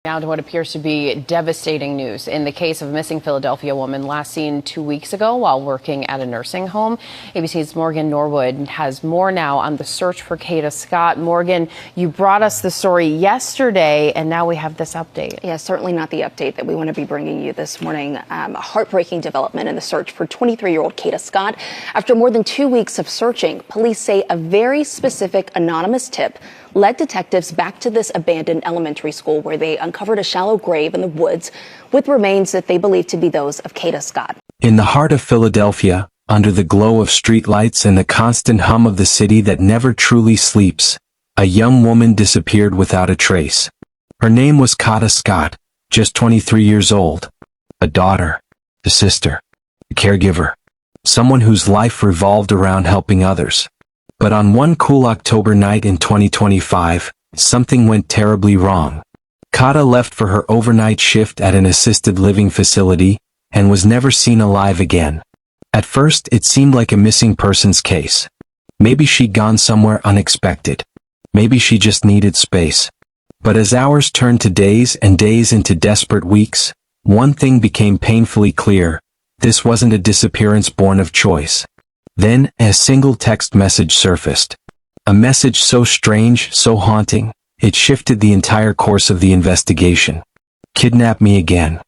Now to what appears to be devastating news in the case of a missing Philadelphia woman last seen 2 weeks ago while working at a nursing home. ABC's Morgan Norwood has more now on the search for Kada Scott. Morgan, you brought us the story yesterday, and now we have this update. Yeah, certainly not the update that we want to be bringing you this morning. A heartbreaking development in the search for 23-year-old Kada Scott. After more than 2 weeks of searching, police say a very specific anonymous tip led detectives back to this abandoned elementary school where they uncovered a shallow grave in the woods with remains that they believe to be those of Kada Scott. In the heart of Philadelphia, under the glow of streetlights and the constant hum of the city that never truly sleeps, a young woman disappeared without a trace. Her name was Kada Scott, just 23 years old. A daughter, a sister, a caregiver, someone whose life revolved around helping others. But on one cool October night in 2025, something went terribly wrong. Kada left for her overnight shift at an assisted living facility and was never seen alive again. At first, it seemed like a missing persons case. Maybe she'd gone somewhere unexpected. Maybe she just needed space. But as hours turned to days and days into desperate weeks, one thing became painfully clear. This wasn't a disappearance born of choice. Then, a single text message surfaced. A message so strange, so haunting, it shifted the entire course of the investigation. Kidnap me again.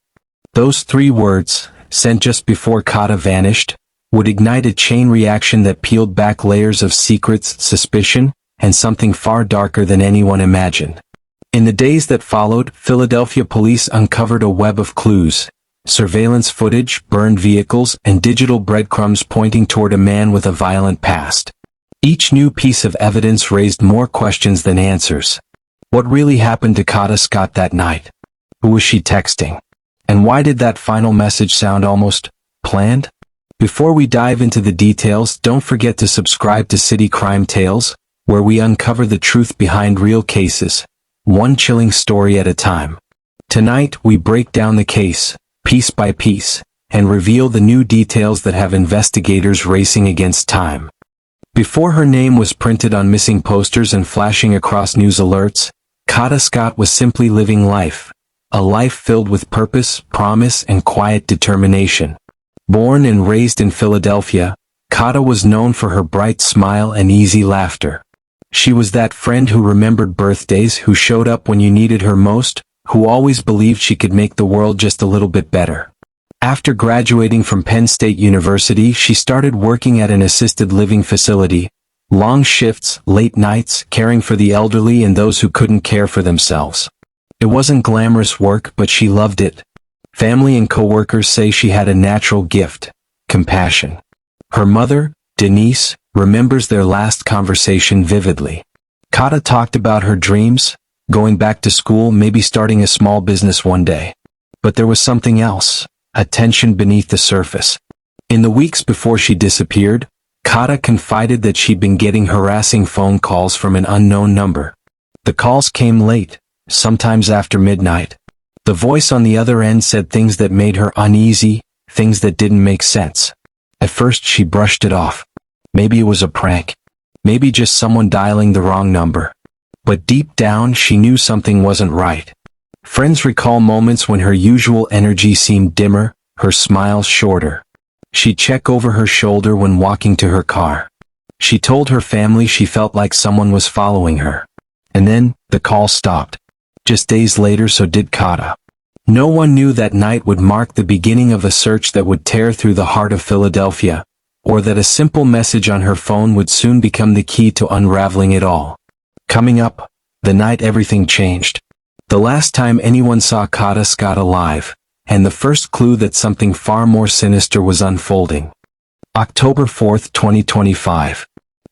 Those 3 words, sent just before Kada vanished, would ignite a chain reaction that peeled back layers of secrets, suspicion, and something far darker than anyone imagined. In the days that followed, Philadelphia police uncovered a web of clues. Surveillance footage, burned vehicles, and digital breadcrumbs pointing toward a man with a violent past. Each new piece of evidence raised more questions than answers. What really happened to Kada Scott that night? Who was she texting? And why did that final message sound almost planned? Before we dive into the details, don't forget to subscribe to City Crime Tales, where we uncover the truth behind real cases, one chilling story at a time. Tonight, we break down the case, piece by piece, and reveal the new details that have investigators racing against time. Before her name was printed on missing posters and flashing across news alerts, Kada Scott was simply living life. A life filled with purpose, promise, and quiet determination. Born and raised in Philadelphia, Kada was known for her bright smile and easy laughter. She was that friend who remembered birthdays, who showed up when you needed her most, who always believed she could make the world just a little bit better. After graduating from Penn State University, she started working at an assisted living facility. Long shifts, late nights, caring for the elderly and those who couldn't care for themselves. It wasn't glamorous work, but she loved it. Family and coworkers say she had a natural gift, compassion. Her mother, Denise, remembers their last conversation vividly. Kada talked about her dreams, going back to school, maybe starting a small business one day. But there was something else, a tension beneath the surface. In the weeks before she disappeared, Kada confided that she'd been getting harassing phone calls from an unknown number. The calls came late, sometimes after midnight. The voice on the other end said things that made her uneasy, things that didn't make sense. At first she brushed it off. Maybe it was a prank. Maybe just someone dialing the wrong number. But deep down she knew something wasn't right. Friends recall moments when her usual energy seemed dimmer, her smile shorter. She'd check over her shoulder when walking to her car. She told her family she felt like someone was following her. And then, the call stopped. Just days later, so did Kada. No one knew that night would mark the beginning of a search that would tear through the heart of Philadelphia, or that a simple message on her phone would soon become the key to unraveling it all. Coming up, the night everything changed. The last time anyone saw Kada Scott alive, and the first clue that something far more sinister was unfolding. October 4th, 2025.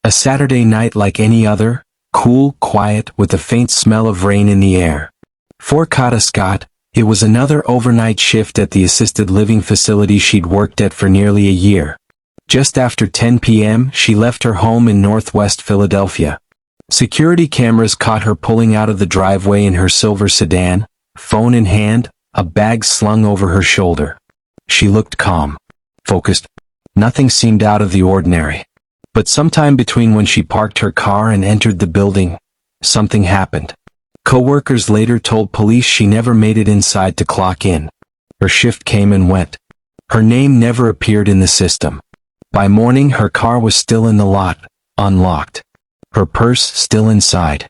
A Saturday night like any other, cool, quiet, with a faint smell of rain in the air. For Kada Scott, it was another overnight shift at the assisted living facility she'd worked at for nearly a year. Just after 10 p.m., she left her home in northwest Philadelphia. Security cameras caught her pulling out of the driveway in her silver sedan, phone in hand, a bag slung over her shoulder. She looked calm, focused. Nothing seemed out of the ordinary. But sometime between when she parked her car and entered the building, something happened. Coworkers later told police she never made it inside to clock in. Her shift came and went. Her name never appeared in the system. By morning, her car was still in the lot, unlocked. Her purse still inside.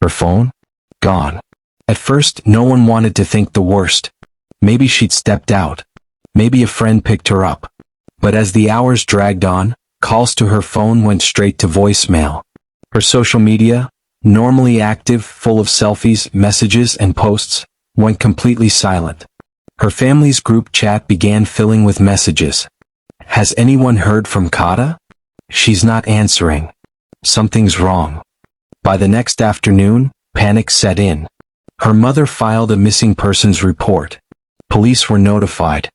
Her phone? Gone. At first, no one wanted to think the worst. Maybe she'd stepped out. Maybe a friend picked her up. But as the hours dragged on, calls to her phone went straight to voicemail. Her social media, normally active, full of selfies, messages, and posts, went completely silent. Her family's group chat began filling with messages. Has anyone heard from Kada? She's not answering. Something's wrong. By the next afternoon, panic set in. Her mother filed a missing persons report. Police were notified.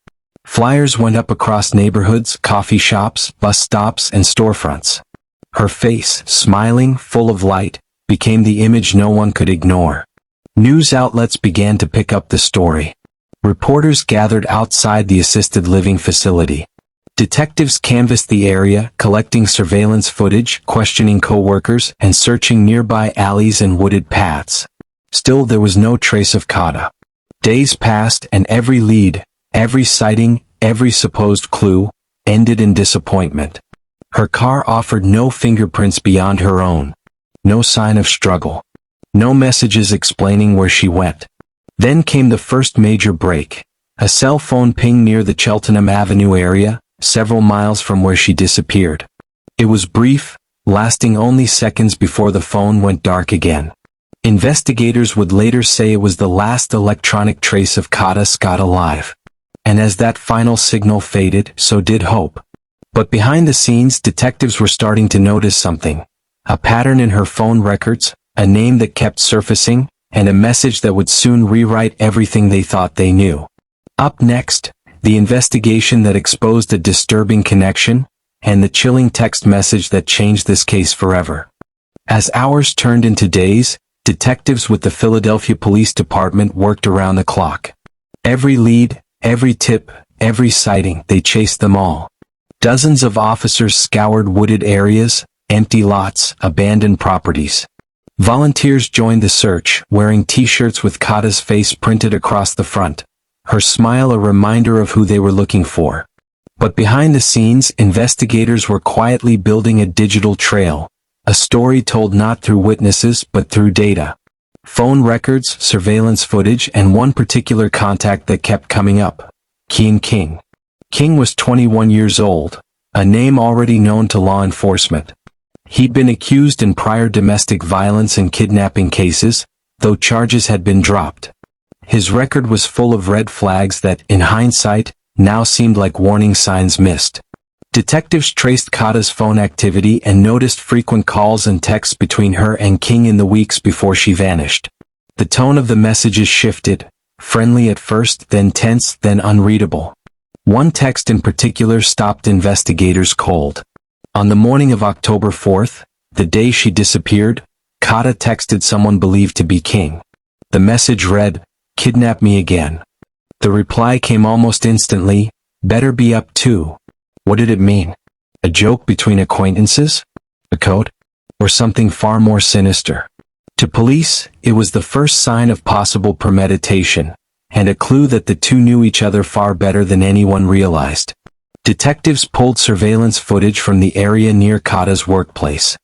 Flyers went up across neighborhoods, coffee shops, bus stops, and storefronts. Her face, smiling, full of light, became the image no one could ignore. News outlets began to pick up the story. Reporters gathered outside the assisted living facility. Detectives canvassed the area, collecting surveillance footage, questioning coworkers, and searching nearby alleys and wooded paths. Still, there was no trace of Kada. Days passed, and every lead, every sighting, every supposed clue, ended in disappointment. Her car offered no fingerprints beyond her own. No sign of struggle. No messages explaining where she went. Then came the first major break. A cell phone ping near the Cheltenham Avenue area, several miles from where she disappeared. It was brief, lasting only seconds before the phone went dark again. Investigators would later say it was the last electronic trace of Kada Scott alive. And as that final signal faded, so did hope. But behind the scenes, detectives were starting to notice something. A pattern in her phone records, a name that kept surfacing, and a message that would soon rewrite everything they thought they knew. Up next, the investigation that exposed a disturbing connection, and the chilling text message that changed this case forever. As hours turned into days, detectives with the Philadelphia Police Department worked around the clock. Every lead, every tip, every sighting, they chased them all. Dozens of officers scoured wooded areas, empty lots, abandoned properties. Volunteers joined the search, wearing t-shirts with Kada's face printed across the front, her smile a reminder of who they were looking for. But behind the scenes, investigators were quietly building a digital trail, a story told not through witnesses but through data. Phone records, surveillance footage, and one particular contact that kept coming up. Kian King. King was 21 years old, a name already known to law enforcement. He'd been accused in prior domestic violence and kidnapping cases, though charges had been dropped. His record was full of red flags that, in hindsight, now seemed like warning signs missed. Detectives traced Kada's phone activity and noticed frequent calls and texts between her and King in the weeks before she vanished. The tone of the messages shifted, friendly at first, then tense, then unreadable. One text in particular stopped investigators cold. On the morning of October 4th, the day she disappeared, Kada texted someone believed to be King. The message read, "Kidnap me again." The reply came almost instantly, "Better be up too." What did it mean? A joke between acquaintances? A code? Or something far more sinister? To police, it was the first sign of possible premeditation, and a clue that the two knew each other far better than anyone realized. Detectives pulled surveillance footage from the area near Kada's workplace.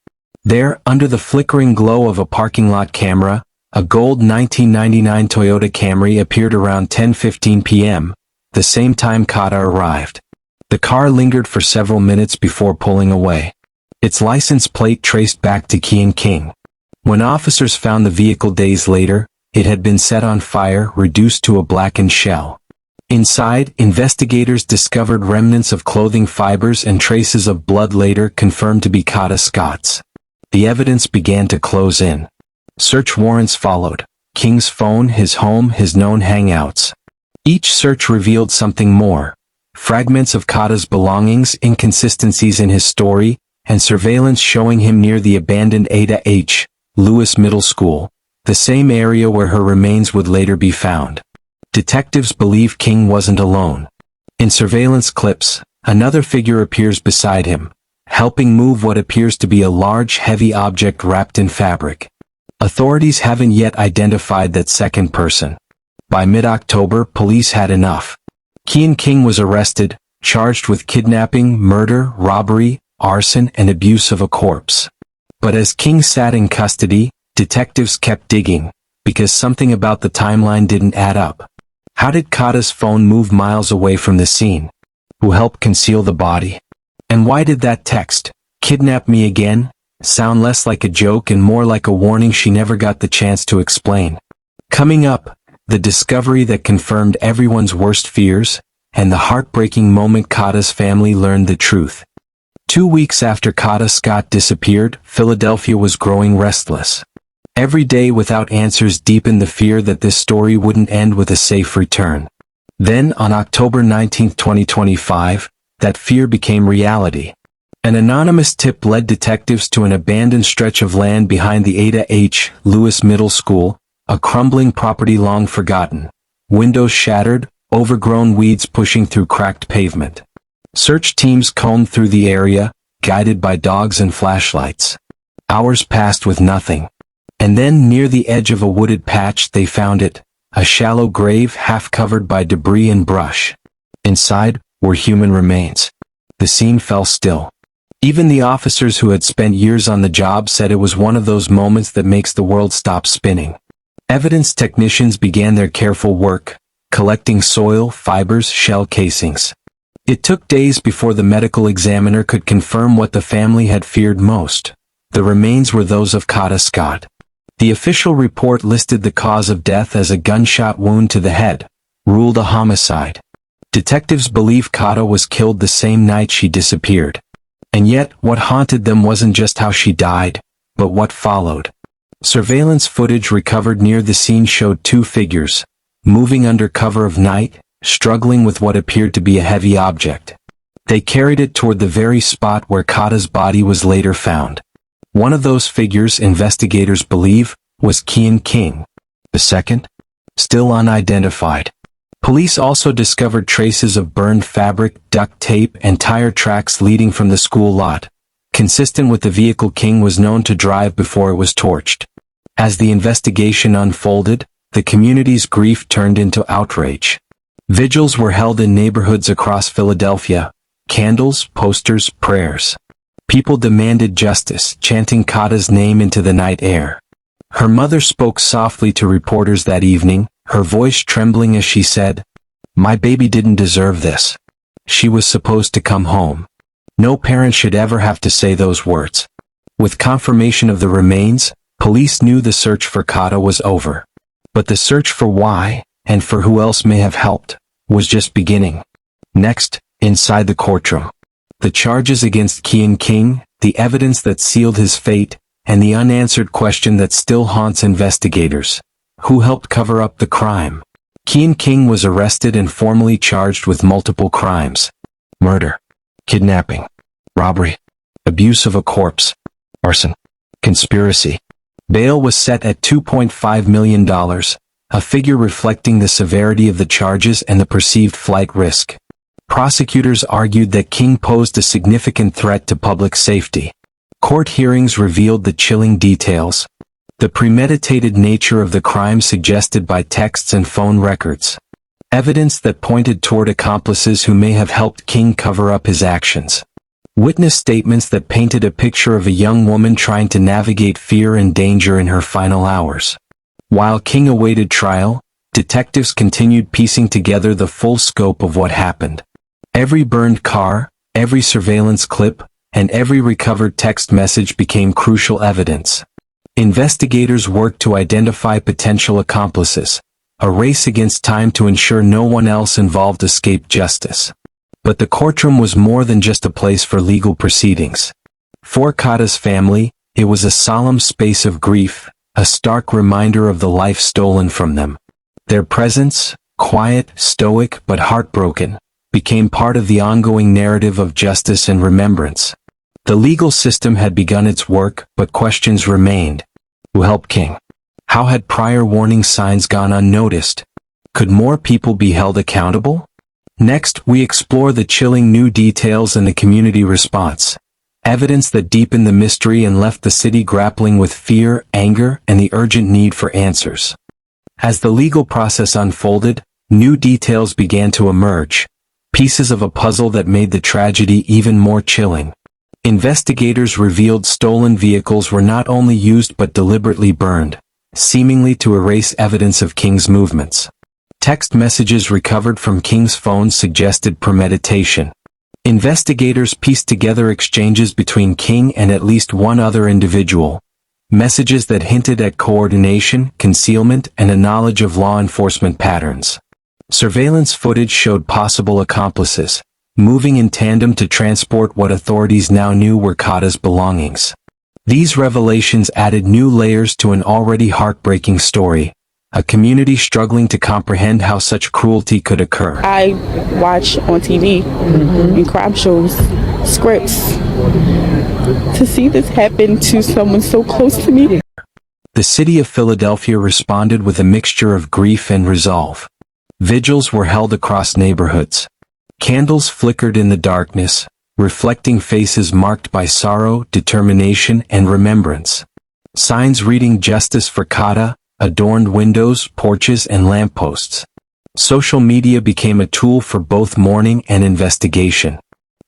There, under the flickering glow of a parking lot camera, a gold 1999 Toyota Camry appeared around 10:15 p.m., the same time Kada arrived. The car lingered for several minutes before pulling away. Its license plate traced back to Kian King. When officers found the vehicle days later, it had been set on fire, reduced to a blackened shell. Inside, investigators discovered remnants of clothing fibers and traces of blood later confirmed to be Kada Scott's. The evidence began to close in. Search warrants followed. King's phone, his home, his known hangouts. Each search revealed something more. Fragments of Kada's belongings, inconsistencies in his story, and surveillance showing him near the abandoned Ada H. Lewis Middle School, the same area where her remains would later be found. Detectives believe King wasn't alone. In surveillance clips, another figure appears beside him, helping move what appears to be a large, heavy object wrapped in fabric. Authorities haven't yet identified that second person. By mid-October, police had enough. Kian King was arrested, charged with kidnapping, murder, robbery, arson, and abuse of a corpse. But as King sat in custody, detectives kept digging, because something about the timeline didn't add up. How did Kada's phone move miles away from the scene? Who helped conceal the body? And why did that text, "Kidnap me again," sound less like a joke and more like a warning she never got the chance to explain? Coming up, the discovery that confirmed everyone's worst fears, and the heartbreaking moment Kada's family learned the truth. 2 weeks after Kada Scott disappeared, Philadelphia was growing restless. Every day without answers deepened the fear that this story wouldn't end with a safe return. Then, on October 19, 2025, that fear became reality. An anonymous tip led detectives to an abandoned stretch of land behind the Ada H. Lewis Middle School, a crumbling property long forgotten. Windows shattered, overgrown weeds pushing through cracked pavement. Search teams combed through the area, guided by dogs and flashlights. Hours passed with nothing. And then, near the edge of a wooded patch, they found it, a shallow grave half covered by debris and brush. Inside were human remains. The scene fell still. Even the officers who had spent years on the job said it was one of those moments that makes the world stop spinning. Evidence technicians began their careful work, collecting soil, fibers, shell casings. It took days before the medical examiner could confirm what the family had feared most. The remains were those of Kada Scott. The official report listed the cause of death as a gunshot wound to the head, ruled a homicide. Detectives believe Kada was killed the same night she disappeared. And yet, what haunted them wasn't just how she died, but what followed. Surveillance footage recovered near the scene showed two figures, moving under cover of night, struggling with what appeared to be a heavy object. They carried it toward the very spot where Kada's body was later found. One of those figures, investigators believe, was Kian King. The second? Still unidentified. Police also discovered traces of burned fabric, duct tape, and tire tracks leading from the school lot, consistent with the vehicle King was known to drive before it was torched. As the investigation unfolded, the community's grief turned into outrage. Vigils were held in neighborhoods across Philadelphia, candles, posters, prayers. People demanded justice, chanting Kada's name into the night air. Her mother spoke softly to reporters that evening, her voice trembling as she said, "My baby didn't deserve this. She was supposed to come home. No parent should ever have to say those words." With confirmation of the remains, police knew the search for Kada was over. But the search for why, and for who else may have helped, was just beginning. Next, inside the courtroom. The charges against Kian King, the evidence that sealed his fate, and the unanswered question that still haunts investigators. Who helped cover up the crime? Kian King was arrested and formally charged with multiple crimes. Murder, kidnapping, robbery, abuse of a corpse, arson, conspiracy. Bail was set at $2.5 million, a figure reflecting the severity of the charges and the perceived flight risk. Prosecutors argued that King posed a significant threat to public safety. Court hearings revealed the chilling details. The premeditated nature of the crime suggested by texts and phone records. Evidence that pointed toward accomplices who may have helped King cover up his actions. Witness statements that painted a picture of a young woman trying to navigate fear and danger in her final hours. While King awaited trial, detectives continued piecing together the full scope of what happened. Every burned car, every surveillance clip, and every recovered text message became crucial evidence. Investigators worked to identify potential accomplices, a race against time to ensure no one else involved escaped justice. But the courtroom was more than just a place for legal proceedings. For Kada's family, it was a solemn space of grief, a stark reminder of the life stolen from them. Their presence, quiet, stoic, but heartbroken, became part of the ongoing narrative of justice and remembrance. The legal system had begun its work, but questions remained. Who helped King? How had prior warning signs gone unnoticed? Could more people be held accountable? Next, we explore the chilling new details and the community response. Evidence that deepened the mystery and left the city grappling with fear, anger, and the urgent need for answers. As the legal process unfolded, new details began to emerge, pieces of a puzzle that made the tragedy even more chilling. Investigators revealed stolen vehicles were not only used but deliberately burned, seemingly to erase evidence of King's movements. Text messages recovered from King's phone suggested premeditation. Investigators pieced together exchanges between King and at least one other individual, messages that hinted at coordination, concealment, and a knowledge of law enforcement patterns. Surveillance footage showed possible accomplices, moving in tandem to transport what authorities now knew were Kada's belongings. These revelations added new layers to an already heartbreaking story, a community struggling to comprehend how such cruelty could occur. I watch on TV and crime shows, scripts. To see this happen to someone so close to me. The city of Philadelphia responded with a mixture of grief and resolve. Vigils were held across neighborhoods. Candles flickered in the darkness, reflecting faces marked by sorrow, determination, and remembrance. Signs reading "Justice for Kada" adorned windows, porches, and lampposts. Social media became a tool for both mourning and investigation.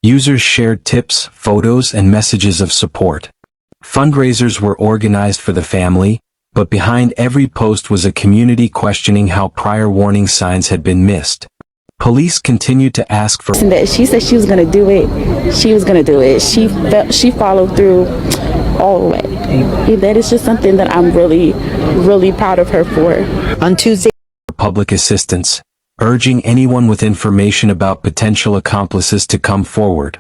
Users shared tips, photos, and messages of support. Fundraisers were organized for the family, but behind every post was a community questioning how prior warning signs had been missed. Police continued to ask for... She said she was going to do it. She was going to do it. She followed through all the way. That is just something that I'm really, really proud of her for. On Tuesday, public assistance, urging anyone with information about potential accomplices to come forward.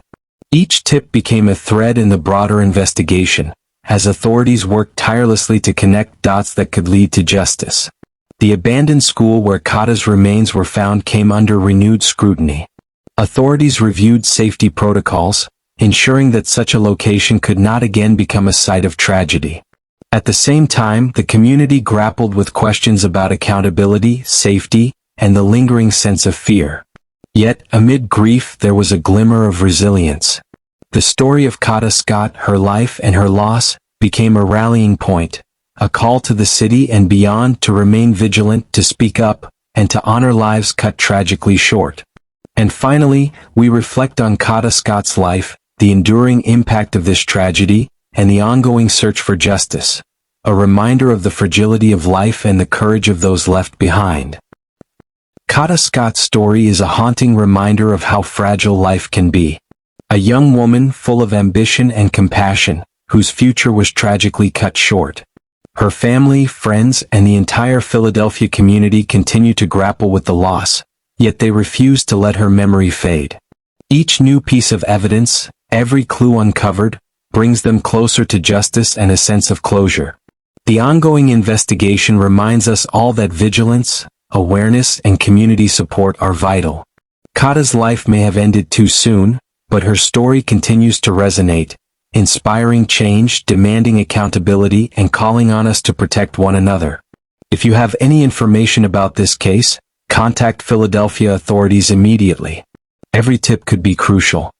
Each tip became a thread in the broader investigation, as authorities worked tirelessly to connect dots that could lead to justice. The abandoned school where Kada's remains were found came under renewed scrutiny. Authorities reviewed safety protocols, ensuring that such a location could not again become a site of tragedy. At the same time, the community grappled with questions about accountability, safety, and the lingering sense of fear. Yet, amid grief, there was a glimmer of resilience. The story of Kada Scott, her life and her loss, became a rallying point, a call to the city and beyond to remain vigilant, to speak up, and to honor lives cut tragically short. And finally, we reflect on Kada Scott's life, the enduring impact of this tragedy, and the ongoing search for justice, a reminder of the fragility of life and the courage of those left behind. Kada Scott's story is a haunting reminder of how fragile life can be. A young woman full of ambition and compassion, whose future was tragically cut short. Her family, friends, and the entire Philadelphia community continue to grapple with the loss, yet they refuse to let her memory fade. Each new piece of evidence, every clue uncovered, brings them closer to justice and a sense of closure. The ongoing investigation reminds us all that vigilance, awareness, and community support are vital. Kada's life may have ended too soon, but her story continues to resonate, inspiring change, demanding accountability, and calling on us to protect one another. If you have any information about this case, contact Philadelphia authorities immediately. Every tip could be crucial.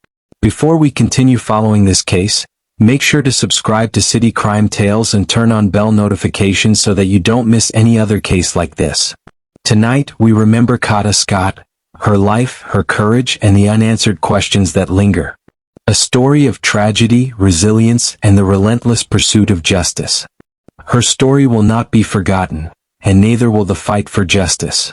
Before we continue following this case, make sure to subscribe to City Crime Tales and turn on bell notifications so that you don't miss any other case like this. Tonight, we remember Kada Scott, her life, her courage, and the unanswered questions that linger. A story of tragedy, resilience, and the relentless pursuit of justice. Her story will not be forgotten, and neither will the fight for justice.